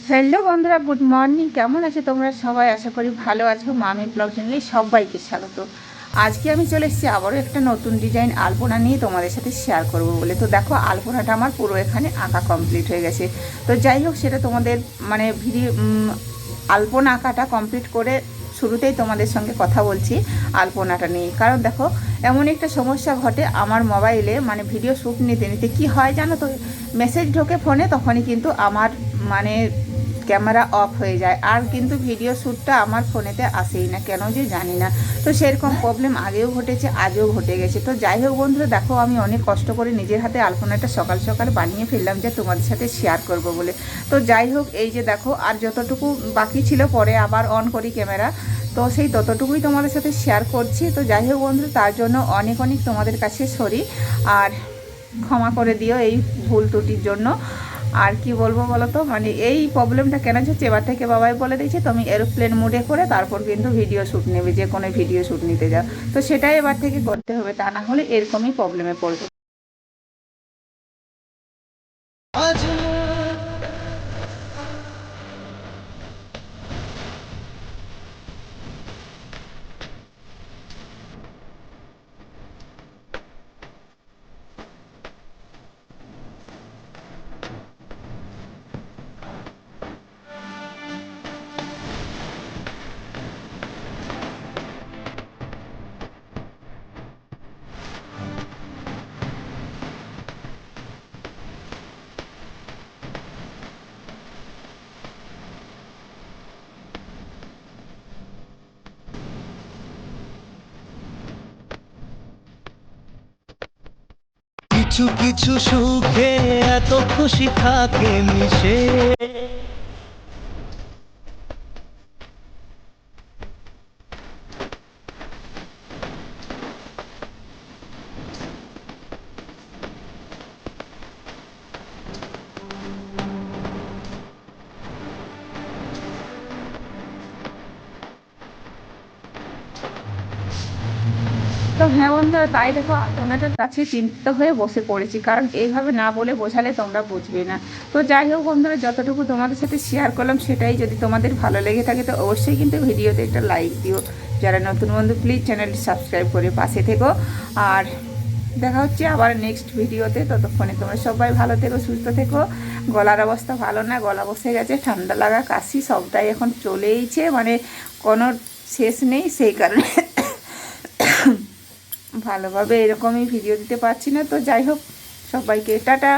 Hello বন্ধুরা, good morning. কেমন আছে তোমরা সবাই? আশা করি ভালো আছো। মামি ব্লগ চ্যানেলে সবাইকে স্বাগত। আজকে আমি চলে এসেছি আবারও একটা নতুন ডিজাইন আলপনা নিয়ে তোমাদের সাথে শেয়ার করব বলে। তো দেখো, আলপনাটা আমার পুরো এখানে আঁকা কমপ্লিট হয়ে গেছে। তো যাই হোক, সেটা তোমাদের মানে ভিডিও আলপনা আঁকাটা কমপ্লিট করে শুরুতেই তোমাদের সঙ্গে কথা বলছি আলপনাটা নিয়ে। কারণ দেখো, এমন একটা সমস্যা ঘটে আমার মোবাইলে, মানে ভিডিও শ্যুট নিতে নিতে কী হয় জানো তো, মেসেজ ঢোকে ফোনে, তখনই কিন্তু আমার মানে ক্যামেরা অফ হয়ে যায়, আর কিন্তু ভিডিও শ্যুটটা আমার ফোনেতে আসেই না, কেন যে জানি না। তো সেরকম প্রবলেম আগেও ঘটেছে, আজও ঘটে গেছে। তো যাই হোক বন্ধুরা, দেখো আমি অনেক কষ্ট করে নিজের হাতে আলপনাটা সকাল সকাল বানিয়ে ফেললাম যে তোমাদের সাথে শেয়ার করব বলে। তো যাই হোক, এই যে দেখো, আর যতটুকু বাকি ছিল পরে আবার অন করি ক্যামেরা, তো সেই ততটুকুই তোমাদের সাথে শেয়ার করছি। তো যাই হোক বন্ধু, তার জন্য অনেক অনেক তোমাদের কাছে সরি, আর ক্ষমা করে দিও এই ভুল ত্রুটির জন্য। আর কি বলবো বলো তো, মানে এই প্রবলেমটা কেন হচ্ছে, এবার থেকে বাবাই বলে দিয়েছে তুমি এরোপ্লেন মোডে করে তারপর কিন্তু ভিডিও শ্যুট নেবে, যে কোনো ভিডিও শ্যুট নিতে যাও। তো সেটাই এবার থেকে করতে হবে, তা না হলে এরকমই প্রবলেমে পড়বে। কিছু কিছু সুখে এত খুশি থাকে মিশে। তো হ্যাঁ বন্ধুরা, তাই দেখো তোমাদের কাছে চিন্তিত হয়ে বসে পড়েছি, কারণ এইভাবে না বলে বোঝালে তোমরা বুঝবে না। তো যাই হোক বন্ধুরা, যতটুকু তোমাদের সাথে শেয়ার করলাম সেটাই, যদি তোমাদের ভালো লেগে থাকে তো অবশ্যই কিন্তু ভিডিওতে একটা লাইক দিও। যারা নতুন বন্ধু প্লিজ চ্যানেলটি সাবস্ক্রাইব করে পাশে থেকো। আর দেখা হচ্ছে আবার নেক্সট ভিডিওতে। ততক্ষণে তোমরা সবাই ভালো থেকো, সুস্থ থেকো। গলার অবস্থা ভালো না, গলা বসে গেছে, ঠান্ডা লাগা কাশি সবটাই এখন চলেইছে, মানে কোনো শেষ নেই, সেই কারণে ভালোভাবে এরকমই ভিডিও দিতে পারছি না। তো যাই হোক, সবাইকে টাটা।